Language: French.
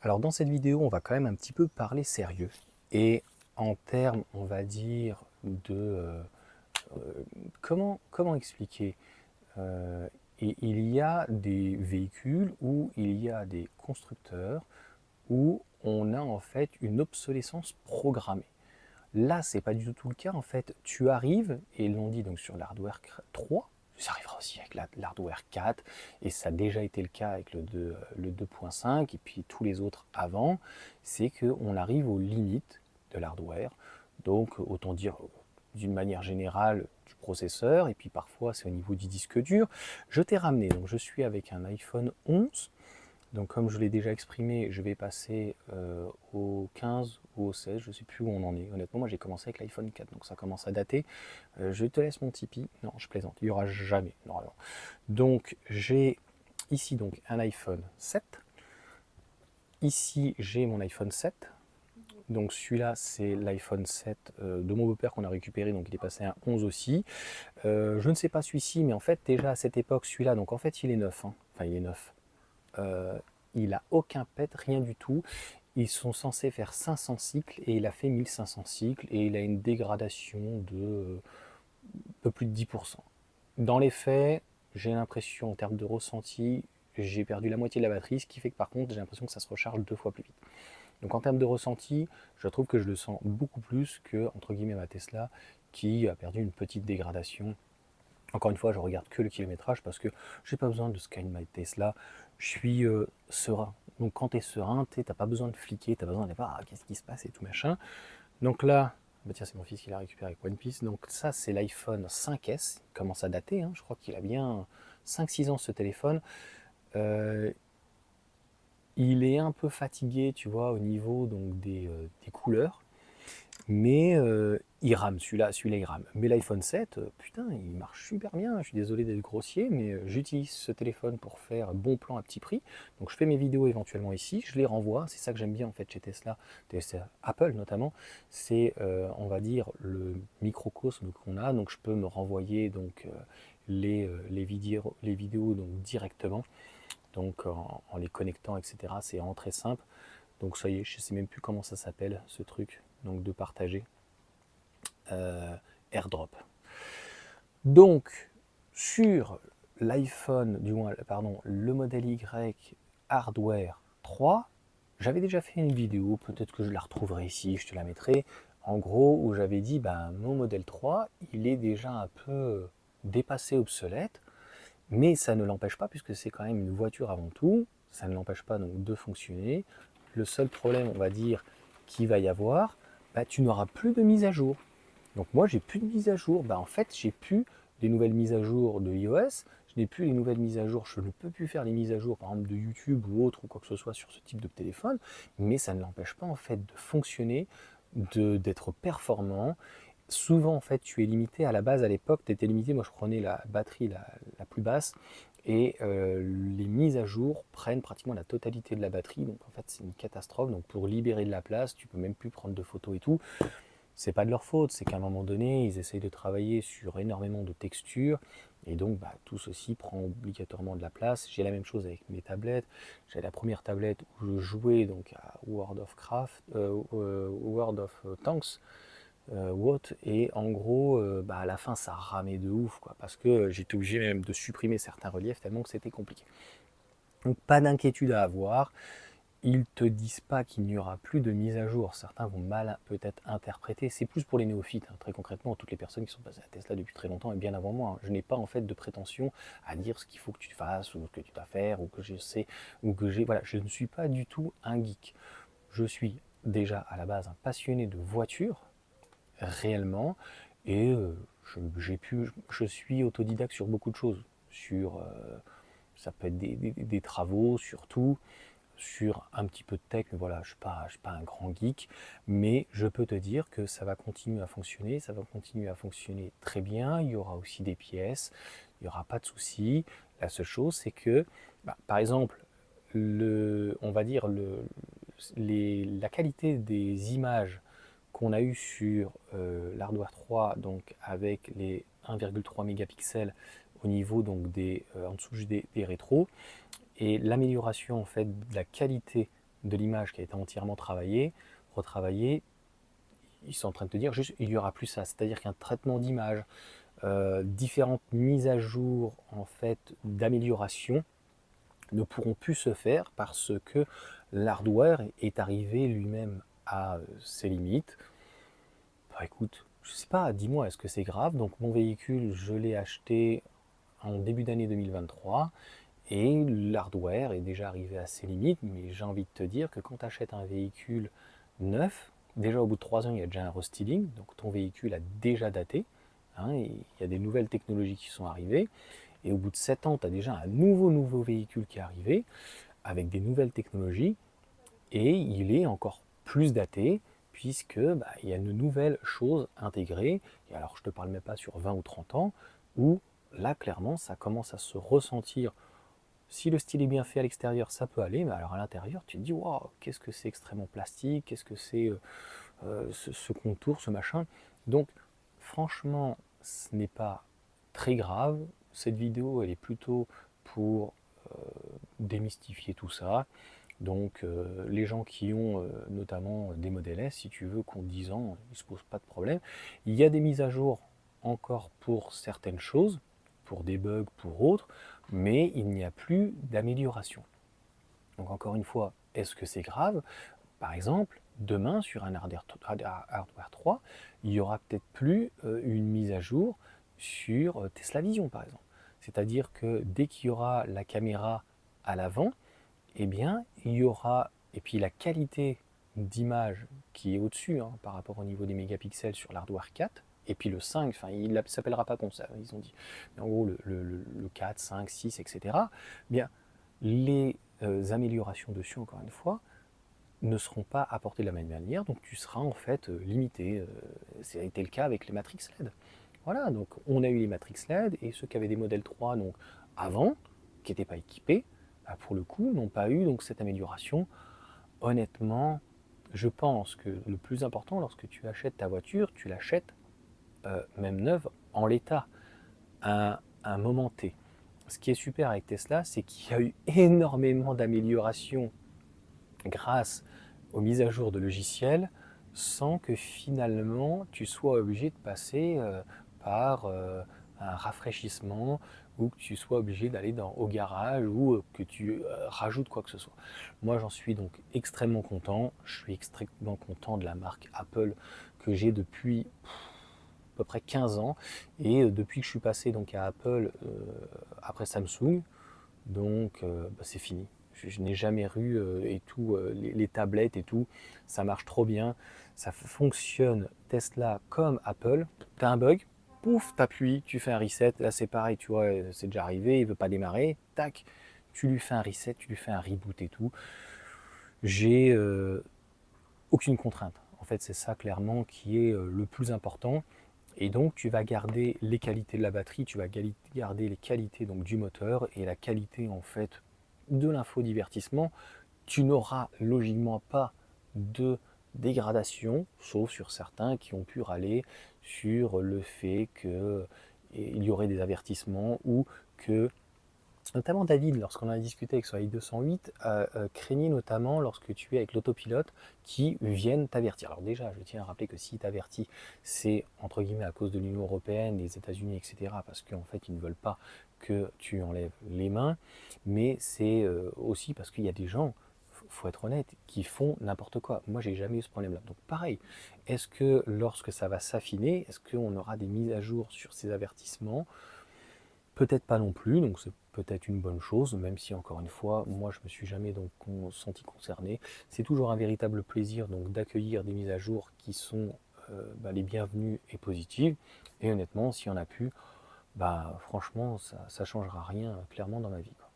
Alors dans cette vidéo, on va quand même un petit peu parler sérieux et en termes, on va dire, de comment expliquer. Et il y a des véhicules où il y a des constructeurs où on a en fait une obsolescence programmée. Là, c'est pas du tout le cas. En fait, tu arrives, et ils l'ont dit donc sur l'hardware 3, ça arrivera aussi avec l'hardware 4, et ça a déjà été le cas avec le 2.5, et puis tous les autres avant, c'est qu'on arrive aux limites de l'hardware. Donc, autant dire d'une manière générale du processeur, et puis parfois c'est au niveau du disque dur. Je t'ai ramené, donc je suis avec un iPhone 11. Donc comme je l'ai déjà exprimé, je vais passer au 15 ou au 16, je ne sais plus où on en est. Honnêtement, moi j'ai commencé avec l'iPhone 4, donc ça commence à dater. Je te laisse mon Tipeee. Non, je plaisante, il n'y aura jamais, normalement. Donc j'ai ici donc un iPhone 7. Ici j'ai mon iPhone 7. Donc celui-là c'est l'iPhone 7 de mon beau-père qu'on a récupéré, donc il est passé à un 11 aussi. Je ne sais pas celui-ci, mais en fait déjà à cette époque celui-là, donc en fait il est neuf, hein. Enfin il est neuf. Euh, il a aucun pet, rien du tout. Ils sont censés faire 500 cycles et il a fait 1500 cycles et il a une dégradation de un peu plus de 10%. Dans les faits, j'ai l'impression en termes de ressenti, j'ai perdu la moitié de la batterie, ce qui fait que par contre j'ai l'impression que ça se recharge 2 fois plus vite. Donc en termes de ressenti, je trouve que je le sens beaucoup plus que entre guillemets ma Tesla qui a perdu une petite dégradation. Encore une fois, je regarde que le kilométrage parce que j'ai pas besoin de scan my Tesla. Je suis serein. Donc quand tu es serein, tu n'as pas besoin de fliquer, tu as besoin de voir qu'est-ce qui se passe et tout machin. Donc là, bah tiens, c'est mon fils qui l'a récupéré avec One Piece. Donc ça, c'est l'iPhone 5S. Il commence à dater, hein. Je crois qu'il a bien 5-6 ans ce téléphone. Euh, il est un peu fatigué, tu vois, au niveau donc, des couleurs. Mais il rame, celui-là il rame. Mais l'iPhone 7, putain, il marche super bien. Je suis désolé d'être grossier, mais j'utilise ce téléphone pour faire bon plan à petit prix. Donc je fais mes vidéos éventuellement ici, je les renvoie. C'est ça que j'aime bien en fait chez Tesla, Apple notamment. C'est, on va dire, le microcosme qu'on a. Donc je peux me renvoyer donc les vidéos donc directement, donc en les connectant, etc. C'est vraiment très simple. Donc ça y est, je sais même plus comment ça s'appelle ce truc, donc de partager. AirDrop. Donc sur l'iPhone, du moins pardon, le modèle Y hardware 3, j'avais déjà fait une vidéo, peut-être que je la retrouverai ici, je te la mettrai, en gros où j'avais dit ben mon modèle 3, il est déjà un peu dépassé, obsolète, mais ça ne l'empêche pas, puisque c'est quand même une voiture avant tout, ça ne l'empêche pas donc de fonctionner. Le seul problème, on va dire, qu'il va y avoir, bah, tu n'auras plus de mise à jour. Donc moi, j'ai plus de mise à jour. Bah, en fait, j'ai plus des nouvelles mises à jour de iOS, je n'ai plus les nouvelles mises à jour, je ne peux plus faire les mises à jour, par exemple, de YouTube ou autre, ou quoi que ce soit sur ce type de téléphone, mais ça ne l'empêche pas, en fait, de fonctionner, d'être performant. Souvent, en fait, tu es limité à la base. À l'époque, tu étais limité. Moi, je prenais la batterie la plus basse et les mises à jour prennent pratiquement la totalité de la batterie. Donc, en fait, c'est une catastrophe. Donc, pour libérer de la place, tu peux même plus prendre de photos et tout. C'est pas de leur faute. C'est qu'à un moment donné, ils essayent de travailler sur énormément de textures. Et donc, bah, tout ceci prend obligatoirement de la place. J'ai la même chose avec mes tablettes. J'ai la première tablette où je jouais donc à World of Tanks. What, et en gros bah, à la fin ça ramait de ouf quoi, parce que j'étais obligé même de supprimer certains reliefs tellement que c'était compliqué. Donc pas d'inquiétude à avoir, ils te disent pas qu'il n'y aura plus de mise à jour, certains vont mal peut-être interpréter, c'est plus pour les néophytes, hein. Très concrètement toutes les personnes qui sont passées à Tesla depuis très longtemps et bien avant moi, hein. Je n'ai pas en fait de prétention à dire ce qu'il faut que tu fasses ou ce que tu dois faire ou que je sais ou que j'ai, voilà, je ne suis pas du tout un geek, je suis déjà à la base un passionné de voitures réellement. Et je suis autodidacte sur beaucoup de choses. Sur, ça peut être des travaux, surtout, sur un petit peu de tech, mais voilà, je suis pas un grand geek. Mais je peux te dire que ça va continuer à fonctionner, ça va continuer à fonctionner très bien. Il y aura aussi des pièces, il n'y aura pas de souci. La seule chose, c'est que, bah, par exemple, on va dire la qualité des images qu'on a eu sur l'Hardware 3, donc avec les 1,3 mégapixels au niveau donc en dessous des rétros, et l'amélioration en fait de la qualité de l'image qui a été entièrement travaillée, retravaillée, ils sont en train de te dire juste il n'y aura plus ça. C'est-à-dire qu'un traitement d'image, différentes mises à jour en fait d'amélioration ne pourront plus se faire parce que l'hardware est arrivé lui-même à ses limites. Bah, écoute, je sais pas, dis-moi, est-ce que c'est grave? Donc mon véhicule, je l'ai acheté en début d'année 2023 et l'hardware est déjà arrivé à ses limites, mais j'ai envie de te dire que quand tu achètes un véhicule neuf, déjà au bout de 3 ans, il y a déjà un restyling, donc ton véhicule a déjà daté, hein, et il y a des nouvelles technologies qui sont arrivées, et au bout de 7 ans, tu as déjà un nouveau véhicule qui est arrivé, avec des nouvelles technologies, et il est encore plus daté, puisque il y a de nouvelles choses intégrées, et alors je ne te parle même pas sur 20 ou 30 ans, où là clairement ça commence à se ressentir. Si le style est bien fait à l'extérieur, ça peut aller, mais alors à l'intérieur, tu te dis, waouh, qu'est-ce que c'est extrêmement plastique, qu'est-ce que c'est ce contour, ce machin. Donc, franchement, ce n'est pas très grave. Cette vidéo, elle est plutôt pour démystifier tout ça. Donc, les gens qui ont notamment des modèles S, si tu veux, qui ont 10 ans, ils ne se posent pas de problème. Il y a des mises à jour encore pour certaines choses, pour des bugs, pour autres, mais il n'y a plus d'amélioration. Donc encore une fois, est-ce que c'est grave? Par exemple, demain sur un hardware 3, il n'y aura peut-être plus une mise à jour sur Tesla Vision par exemple. C'est-à-dire que dès qu'il y aura la caméra à l'avant, eh bien il y aura, et puis la qualité d'image qui est au-dessus par rapport au niveau des mégapixels sur l'hardware 4, et puis le 5, enfin il ne s'appellera pas comme ça, ils ont dit, mais en gros le 4, 5, 6, etc. Eh bien, les améliorations dessus, encore une fois, ne seront pas apportées de la même manière, donc tu seras en fait limité. Ça a été le cas avec les Matrix LED. Voilà, donc on a eu les Matrix LED, et ceux qui avaient des modèles 3 donc, avant, qui n'étaient pas équipés, pour le coup, n'ont pas eu donc, cette amélioration. Honnêtement, je pense que le plus important, lorsque tu achètes ta voiture, tu l'achètes même neuve en l'état, à un moment T. Ce qui est super avec Tesla, c'est qu'il y a eu énormément d'améliorations grâce aux mises à jour de logiciels sans que finalement tu sois obligé de passer par un rafraîchissement ou que tu sois obligé d'aller au garage ou que tu rajoutes quoi que ce soit. Moi j'en suis donc extrêmement content. Je suis extrêmement content de la marque Apple que j'ai depuis à peu près 15 ans et depuis que je suis passé donc à Apple après Samsung, donc c'est fini. Je n'ai jamais eu et tout, les tablettes et tout, ça marche trop bien. Ça fonctionne Tesla comme Apple. Tu as un bug, pouf, t'appuies, tu fais un reset. Là c'est pareil, tu vois, c'est déjà arrivé, il ne veut pas démarrer, tac, tu lui fais un reset, tu lui fais un reboot et tout. J'ai aucune contrainte. En fait, c'est ça clairement qui est le plus important. Et donc, tu vas garder les qualités de la batterie, tu vas garder les qualités donc, du moteur et la qualité en fait de l'infodivertissement. Tu n'auras logiquement pas de dégradation, sauf sur certains qui ont pu râler sur le fait qu'il y aurait des avertissements ou que notamment David, lorsqu'on a discuté avec son i208, craignait notamment lorsque tu es avec l'autopilote qui viennent t'avertir. Alors déjà, je tiens à rappeler que s'il t'avertit, c'est entre guillemets à cause de l'Union Européenne, des États-Unis, etc. Parce qu'en fait, ils ne veulent pas que tu enlèves les mains. Mais c'est aussi parce qu'il y a des gens, faut être honnête, qui font n'importe quoi. Moi, j'ai jamais eu ce problème-là. Donc pareil, est-ce que lorsque ça va s'affiner, est-ce qu'on aura des mises à jour sur ces avertissements? Peut-être pas non plus, donc c'est peut-être une bonne chose, même si encore une fois, moi je me suis jamais donc senti concerné. C'est toujours un véritable plaisir donc d'accueillir des mises à jour qui sont les bienvenues et positives. Et honnêtement, s'il y en a plus, franchement, ça changera rien clairement dans ma vie, quoi.